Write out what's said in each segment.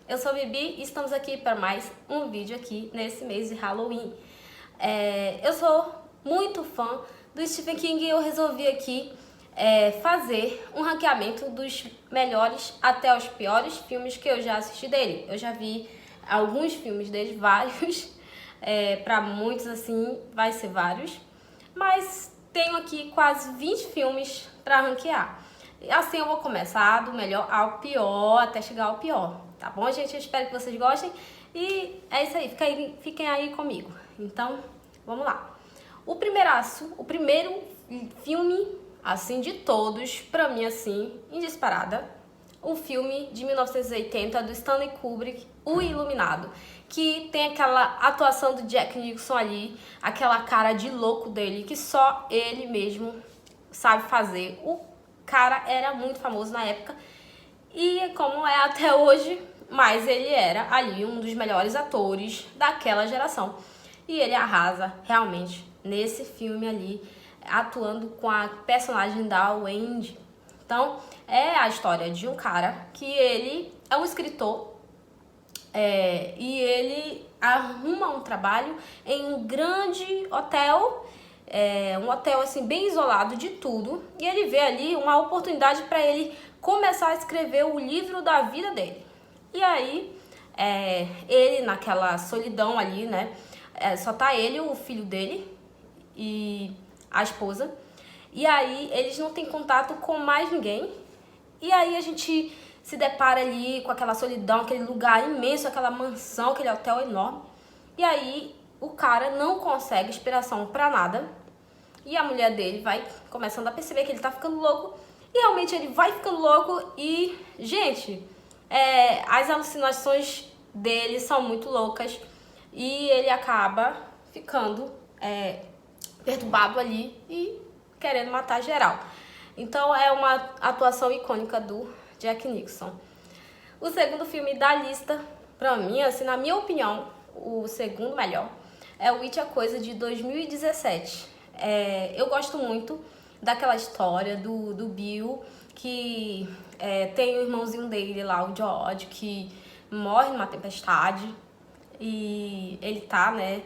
eu sou a Bibi e estamos aqui para mais um vídeo aqui nesse mês de Halloween. Eu sou muito fã do Stephen King e eu resolvi aqui fazer um ranqueamento dos melhores até os piores filmes que eu já assisti dele. Eu já vi alguns filmes dele, vários, para muitos assim vai ser vários, mas tenho aqui quase 20 filmes para ranquear. Assim eu vou começar do melhor ao pior, até chegar ao pior, tá bom, gente? Eu espero que vocês gostem e é isso aí, fiquem aí comigo. Então, vamos lá. O primeiro filme, assim, de todos, pra mim, assim, em disparada, o filme de 1980 do Stanley Kubrick, O Iluminado, que tem aquela atuação do Jack Nicholson ali, aquela cara de louco dele, que só ele mesmo sabe fazer. O cara era muito famoso na época e como é até hoje, mas ele era ali um dos melhores atores daquela geração. E ele arrasa realmente nesse filme ali, atuando com a personagem da Wendy. Então, é a história de um cara que ele é um escritor e ele arruma um trabalho em um grande hotel, um hotel assim bem isolado de tudo, e ele vê ali uma oportunidade para ele começar a escrever o livro da vida dele. E aí, ele naquela solidão ali, né, só tá ele, o filho dele e a esposa, e aí eles não têm contato com mais ninguém, e aí a gente se depara ali com aquela solidão, aquele lugar imenso, aquela mansão, aquele hotel enorme, e aí o cara não consegue inspiração pra nada, e a mulher dele vai começando a perceber que ele tá ficando louco, e realmente ele vai ficando louco e, gente, as alucinações dele são muito loucas, e ele acaba ficando perturbado ali e querendo matar geral. Então é uma atuação icônica do Jack Nicholson. O segundo filme da lista, pra mim, assim, na minha opinião, o segundo melhor, é o It, a Coisa, de 2017. Eu gosto muito daquela história do Bill, que tem o irmãozinho dele lá, o George, que morre numa tempestade e ele tá, né,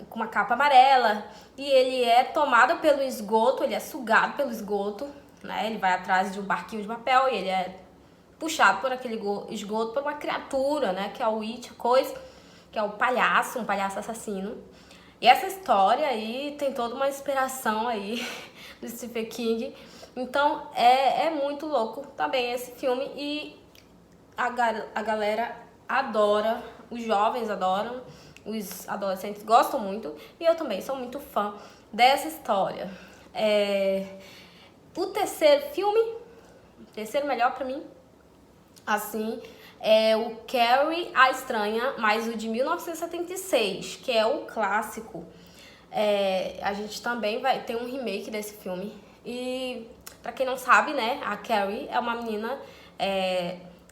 com uma capa amarela e ele é tomado pelo esgoto, ele é sugado pelo esgoto, né? Ele vai atrás de um barquinho de papel e ele é puxado por aquele esgoto por uma criatura, né? Que é o It, a Coisa, que é o palhaço, um palhaço assassino. E essa história aí tem toda uma inspiração aí do Stephen King. Então é muito louco também esse filme e a galera adora, os jovens adoram, os adolescentes gostam muito e eu também sou muito fã dessa história. O terceiro filme, terceiro melhor pra mim, assim, é o Carrie a Estranha, mas o de 1976, que é o clássico. A gente também vai ter um remake desse filme. E pra quem não sabe, né, a Carrie é uma menina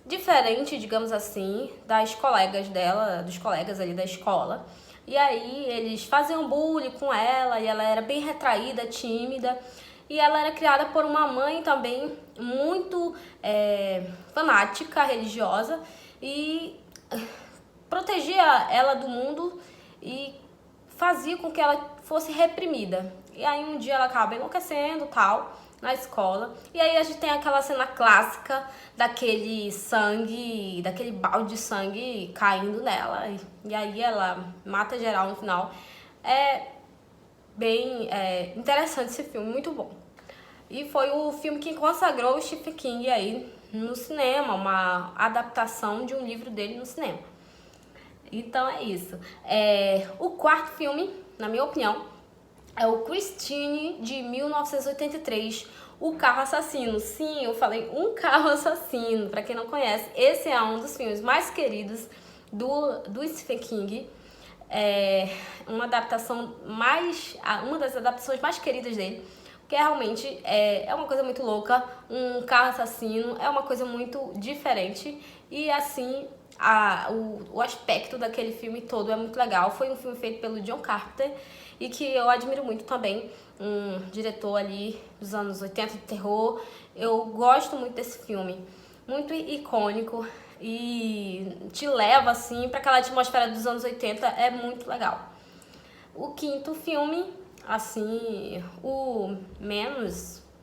diferente, digamos assim, das colegas dela, dos colegas ali da escola. E aí eles faziam bullying com ela e ela era bem retraída, tímida. E ela era criada por uma mãe também muito fanática, religiosa, e protegia ela do mundo e fazia com que ela fosse reprimida. E aí um dia ela acaba enlouquecendo, tal, na escola. E aí a gente tem aquela cena clássica daquele sangue, daquele balde de sangue caindo nela. E aí ela mata geral no final. É bem interessante esse filme, muito bom. E foi o filme que consagrou o Stephen King aí no cinema, uma adaptação de um livro dele no cinema. Então é isso. O quarto filme, na minha opinião, é o Christine, de 1983, O Carro Assassino. Sim, eu falei Um Carro Assassino. Pra quem não conhece, esse é um dos filmes mais queridos do Stephen King. Uma das adaptações mais queridas dele, porque realmente é uma coisa muito louca. Um carro assassino é uma coisa muito diferente e assim o aspecto daquele filme todo é muito legal. Foi um filme feito pelo John Carpenter e que eu admiro muito também, um diretor ali dos anos 80 de terror. Eu gosto muito desse filme. muito icônico e te leva assim para aquela atmosfera dos anos 80, é muito legal. O quinto filme, assim, o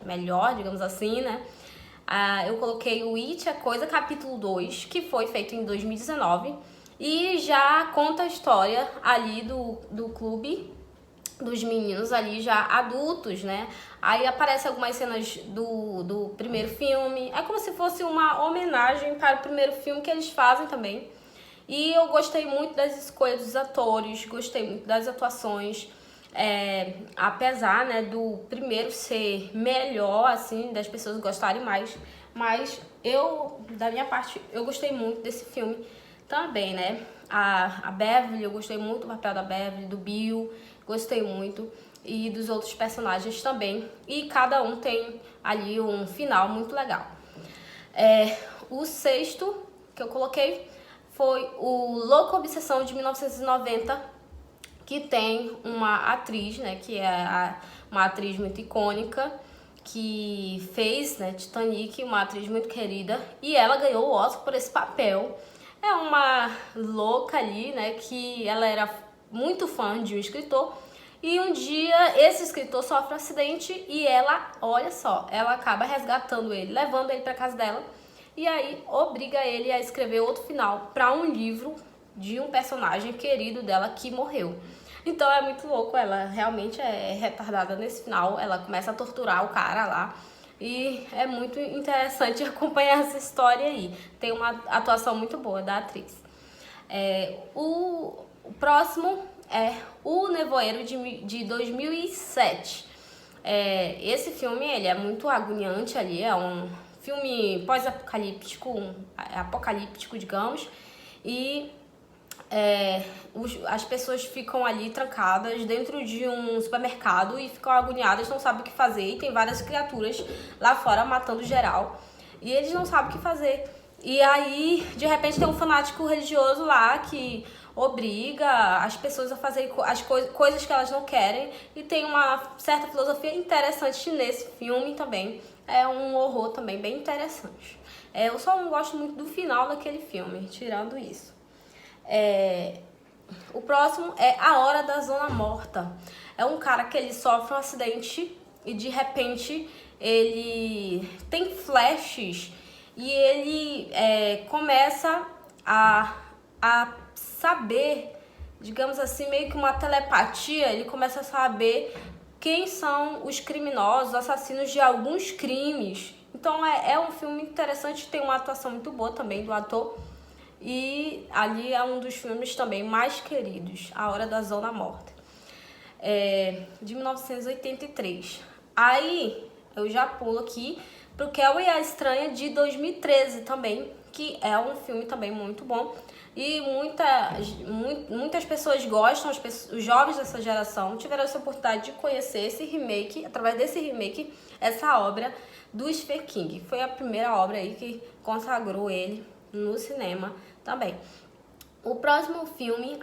melhor, digamos assim, né? Eu coloquei o It, a Coisa, capítulo 2, que foi feito em 2019 e já conta a história ali do clube dos meninos ali já adultos, né? Aí aparecem algumas cenas do primeiro filme. É como se fosse uma homenagem para o primeiro filme que eles fazem também. E eu gostei muito das escolhas dos atores, gostei muito das atuações. Apesar, né, do primeiro ser melhor, assim, das pessoas gostarem mais. Mas da minha parte, eu gostei muito desse filme também, né? A Beverly, eu gostei muito do papel da Beverly, do Bill, gostei muito. E dos outros personagens também. E cada um tem ali um final muito legal. O sexto que eu coloquei foi o Louca Obsessão de 1990, que tem uma atriz, né, que é uma atriz muito icônica, que fez, né, Titanic, uma atriz muito querida, e ela ganhou o Oscar por esse papel. É uma louca ali, né, que ela era muito fã de um escritor, e um dia esse escritor sofre um acidente e ela, olha só, ela acaba resgatando ele, levando ele para casa dela, e aí obriga ele a escrever outro final para um livro de um personagem querido dela que morreu. Então é muito louco, ela realmente é retardada nesse final, ela começa a torturar o cara lá. E é muito interessante acompanhar essa história aí. Tem uma atuação muito boa da atriz. O próximo é O Nevoeiro de 2007. Esse filme ele é muito agoniante ali, é um filme pós-apocalíptico, apocalíptico, digamos, e as pessoas ficam ali trancadas dentro de um supermercado e ficam agoniadas, não sabem o que fazer, e tem várias criaturas lá fora matando geral, e eles não sabem o que fazer. E aí, de repente, tem um fanático religioso lá que obriga as pessoas a fazer as coisas que elas não querem, e tem uma certa filosofia interessante nesse filme também. É um horror também bem interessante. Eu só não gosto muito do final daquele filme, tirando isso. O próximo é A Hora da Zona Morta. É um cara que ele sofre um acidente e de repente ele tem flashes e ele começa a saber, digamos assim, meio que uma telepatia. Ele começa a saber quem são os criminosos, assassinos de alguns crimes. Então é um filme interessante, tem uma atuação muito boa também do ator. E ali é um dos filmes também mais queridos, A Hora da Zona Morta, de 1983. Aí eu já pulo aqui pro Kelly e a Estranha de 2013 também, que é um filme também muito bom. E muitas pessoas gostam, os jovens dessa geração tiveram essa oportunidade de conhecer esse remake, através desse remake, essa obra do Stephen King. Foi a primeira obra aí que consagrou ele no cinema também. O próximo filme,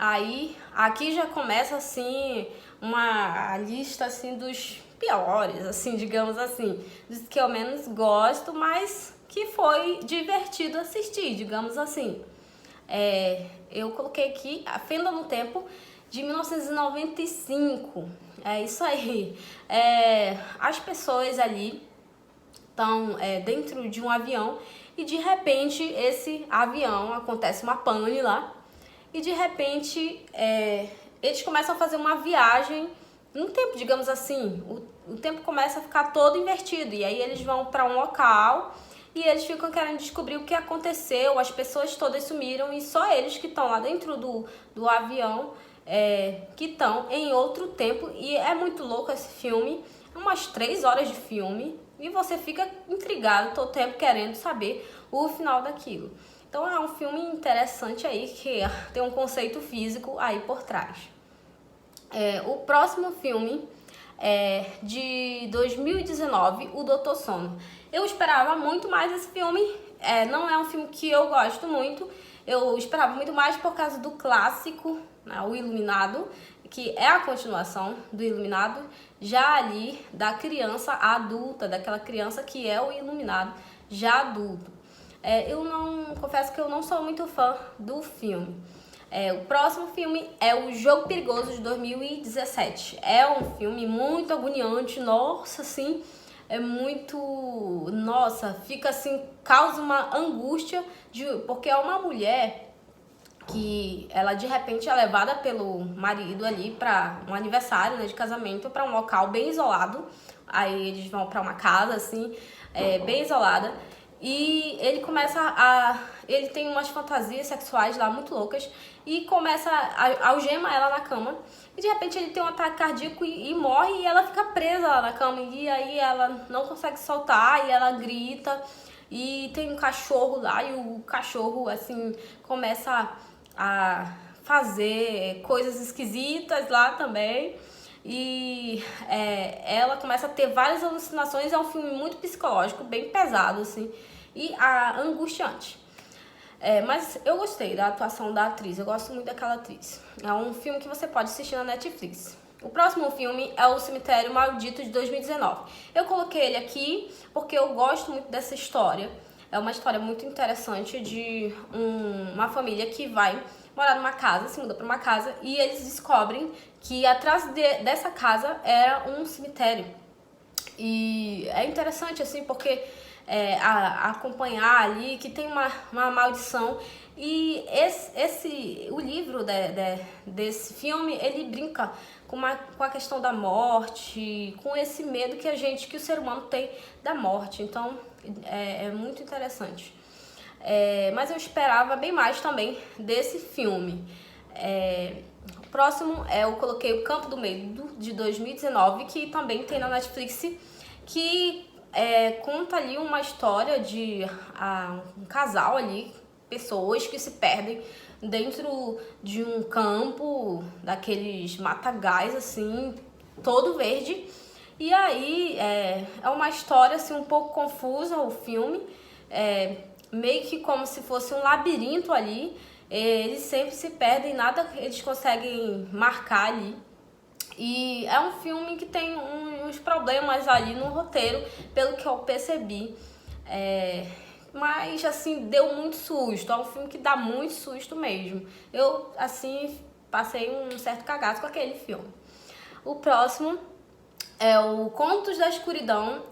aqui já começa assim uma lista assim dos piores, assim, digamos assim, dos que eu menos gosto, mas que foi divertido assistir, digamos assim. Eu coloquei aqui A Fenda no Tempo, de 1995. É isso aí. As pessoas ali estão dentro de um avião e de repente esse avião, acontece uma pane lá, e de repente eles começam a fazer uma viagem no tempo, digamos assim. O tempo começa a ficar todo invertido, e aí eles vão para um local e eles ficam querendo descobrir o que aconteceu. As pessoas todas sumiram e só eles que estão lá dentro do avião que estão em outro tempo. E é muito louco esse filme, umas 3 horas de filme, e você fica intrigado todo o tempo querendo saber o final daquilo. Então é um filme interessante aí, que tem um conceito físico aí por trás. O próximo filme é de 2019, O Doutor Sono. Eu esperava muito mais esse filme, não é um filme que eu gosto muito. Eu esperava muito mais por causa do clássico, né, O Iluminado, que é a continuação do Iluminado, já ali da criança adulta, daquela criança que é o Iluminado já adulto. Confesso que eu não sou muito fã do filme. O próximo filme é O Jogo Perigoso, de 2017. É um filme muito agoniante, nossa, assim, fica assim, causa uma angústia, porque é uma mulher que ela de repente é levada pelo marido ali para um aniversário, né, de casamento, para um local bem isolado. Aí eles vão para uma casa assim, bem isolada, e ele tem umas fantasias sexuais lá muito loucas e começa a algema ela na cama, e de repente ele tem um ataque cardíaco e morre, e ela fica presa lá na cama, e aí ela não consegue soltar e ela grita. E tem um cachorro lá, e o cachorro assim começa a fazer coisas esquisitas lá também. E ela começa a ter várias alucinações. É um filme muito psicológico, bem pesado assim, e angustiante. Mas eu gostei da atuação da atriz, eu gosto muito daquela atriz. É um filme que você pode assistir na Netflix. O próximo filme é O Cemitério Maldito, de 2019. Eu coloquei ele aqui porque eu gosto muito dessa história. É uma história muito interessante de uma família que vai morar numa casa, se muda para uma casa, e eles descobrem que atrás dessa casa era um cemitério. E é interessante assim porque acompanhar ali que tem uma maldição. E o livro desse filme, ele brinca com a questão da morte, com esse medo que o ser humano tem da morte. Então é muito interessante. Mas eu esperava bem mais também desse filme. O próximo eu coloquei O Campo do Medo, de 2019, que também tem na Netflix, que conta ali uma história de um casal ali, pessoas que se perdem dentro de um campo daqueles matagais assim, todo verde. E aí é uma história assim um pouco confusa o filme, meio que como se fosse um labirinto ali. Eles sempre se perdem, nada eles conseguem marcar ali. E é um filme que tem uns problemas ali no roteiro, pelo que eu percebi. Mas, assim, deu muito susto. É um filme que dá muito susto mesmo. Eu, assim, passei um certo cagaço com aquele filme. O próximo é o Contos da Escuridão.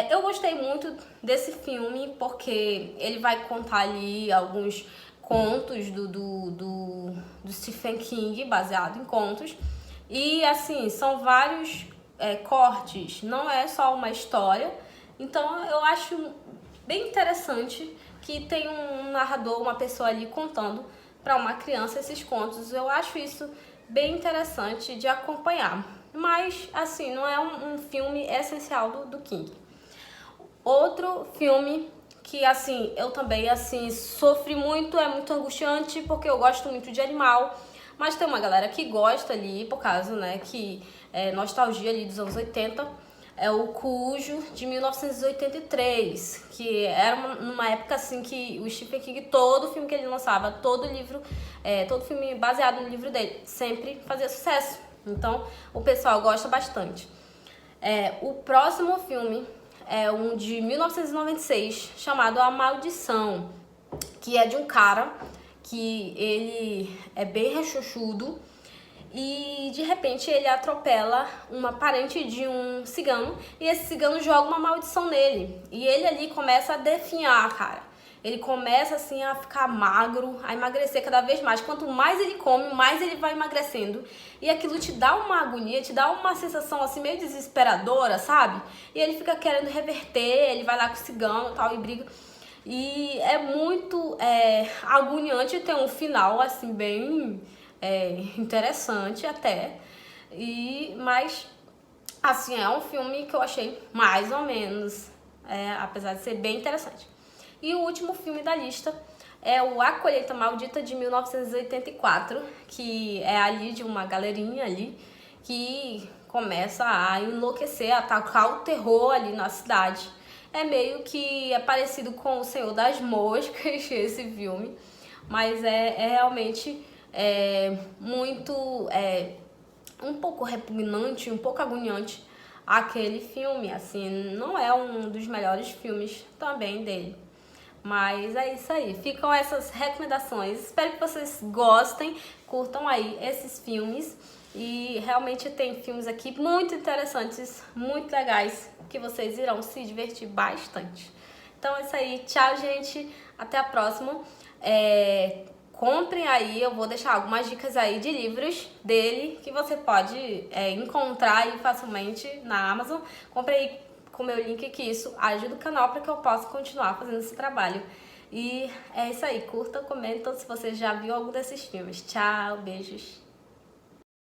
Eu gostei muito desse filme porque ele vai contar ali alguns contos do Stephen King, baseado em contos. E assim, são vários cortes, não é só uma história. Então eu acho bem interessante que tem um narrador, uma pessoa ali contando para uma criança esses contos. Eu acho isso bem interessante de acompanhar. Mas assim, não é um filme essencial do King. Outro filme que assim, eu também assim sofri muito, é muito angustiante, porque eu gosto muito de animal. Mas tem uma galera que gosta ali, por causa, né, que é nostalgia ali dos anos 80. É o Cujo, de 1983, que era numa época assim que o Stephen King, todo filme que ele lançava, todo filme baseado no livro dele, sempre fazia sucesso. Então, o pessoal gosta bastante. O próximo filme é um de 1996, chamado A Maldição, que é de um cara que ele é bem rechonchudo e de repente ele atropela uma parente de um cigano, e esse cigano joga uma maldição nele, e ele ali começa a definhar, cara. Ele começa assim a ficar magro, a emagrecer cada vez mais. Quanto mais ele come, mais ele vai emagrecendo. E aquilo te dá uma agonia, te dá uma sensação assim meio desesperadora, sabe? E ele fica querendo reverter, ele vai lá com o cigano e tal e briga. E é muito agoniante, tem um final assim bem interessante até. Mas assim, é um filme que eu achei mais ou menos, apesar de ser bem interessante. E o último filme da lista é o A Colheita Maldita, de 1984, que é ali de uma galerinha ali que começa a enlouquecer, a atacar o terror ali na cidade. É meio que parecido com O Senhor das Moscas, esse filme, mas é realmente muito, um pouco repugnante, um pouco agoniante aquele filme. Assim, não é um dos melhores filmes também dele, Mas é isso aí, ficam essas recomendações. Espero que vocês gostem, curtam aí esses filmes. E realmente tem filmes aqui muito interessantes, muito legais, que vocês irão se divertir bastante. Então é isso aí, tchau gente, até a próxima. Comprem aí, eu vou deixar algumas dicas aí de livros dele que você pode encontrar aí facilmente na Amazon. Compre aí com o meu link, que isso ajuda o canal para que eu possa continuar fazendo esse trabalho. E é isso aí, curtam, comentam se você já viu algum desses filmes. Tchau, beijos.